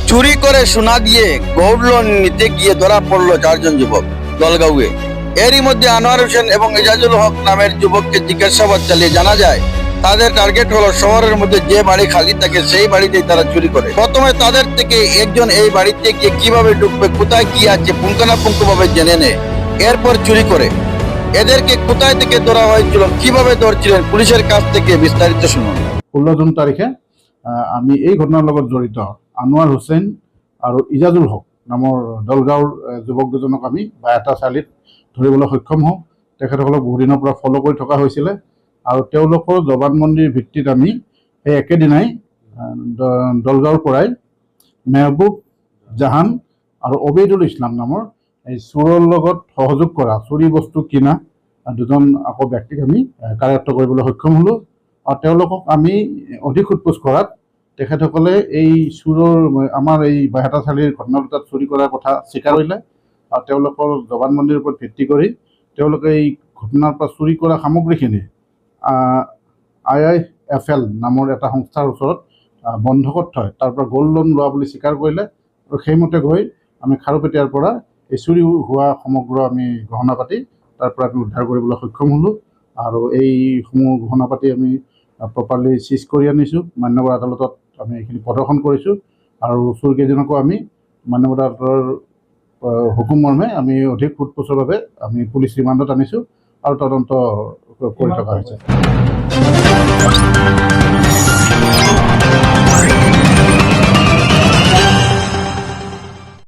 চুরি করে সোনা দিয়ে গোল্ড লোন নিতে গিয়ে ধরা পড়লো 4 জন যুবক দলগাঁওয়ে। এরই মধ্যে আনোয়ার হোসেন এবং এজাজুল হক নামের যুবককে জিজ্ঞাসাবাদ চালিয়ে জানা যায় তাদের টার্গেট হলো শহরের মধ্যে যে বাড়ি খালি থাকে সেই বাড়িতেই তারা চুরি করে। প্রথমে তাদের থেকে একজন এই বাড়িতে গিয়ে কিভাবে ঢুকবে, কোথায় কি আছে পুঙ্খানুপুঙ্খভাবে জেনে নেয়, এরপর চুরি করে। এদেরকে কোথায় থেকে ধরা হয়েছিল, কিভাবে ধরছিলেন, পুলিশের কাছ থেকে বিস্তারিত শুনুন। 16 জুন তাৰিখে আমি এই ঘটনাৰ লগত জড়িত আনোৱাৰ হুছেইন আৰু ইজাজুল হক নামৰ দলগাঁৱৰ যুৱক দুজনক আমি বাইহাটা চাৰিআলিত ধৰিবলৈ সক্ষম হওঁ। তেখেতসকলক বহুদিনৰ পৰা ফ'ল' কৰি থকা হৈছিলে আৰু তেওঁলোকৰ জবানবন্দীৰ ভিত্তিত আমি সেই একেদিনাই দলগাঁৱৰ পৰাই মেহবুব জাহান আৰু অবেইদুল ইছলাম নামৰ এই চোৰৰ লগত সহযোগ কৰা চুৰি বস্তু কিনা দুজন আকৌ ব্যক্তিক আমি কাৰ্যত কৰিবলৈ সক্ষম হ'লোঁ। আৰু তেওঁলোকক আমি অধিক সোধপোছ কৰাত তেখেতসকলে এই চোৰৰ আমাৰ এই বাইহাটা চাৰিআলিৰ ঘটনা দুটাত চুৰি কৰাৰ কথা স্বীকাৰ কৰিলে। আৰু তেওঁলোকৰ জবানবন্দীৰ ওপৰত ভিত্তি কৰি তেওঁলোকে এই ঘটনাৰ পৰা চুৰি কৰা সামগ্ৰীখিনি IIFL নামৰ এটা সংস্থাৰ ওচৰত বন্ধকত থয় তাৰ পৰা গোল্ড লোন লোৱা বুলি স্বীকাৰ কৰিলে। আৰু সেইমতে গৈ আমি খাৰুপেটীয়াৰ পৰা এই চুৰি হোৱা সমগ্ৰ আমি গহনা পাতি তাৰ পৰা আমি উদ্ধাৰ কৰিবলৈ সক্ষম হ'লোঁ। আৰু এইসমূহ গহনা পাতি আমি প্ৰপাৰলি চিজ কৰি আনিছোঁ। মান্যবৰ আদালতত আমি এইখিনি প্ৰদৰ্শন কৰিছোঁ আৰু চোৰকেইজনকো আমি মান্যবৰ আদালতৰ হুকুম মৰ্মে আমি অধিক সোধপোছৰ বাবে আমি পুলিচ ৰিমাণ্ডত আনিছোঁ আৰু তদন্ত কৰি থকা হৈছে।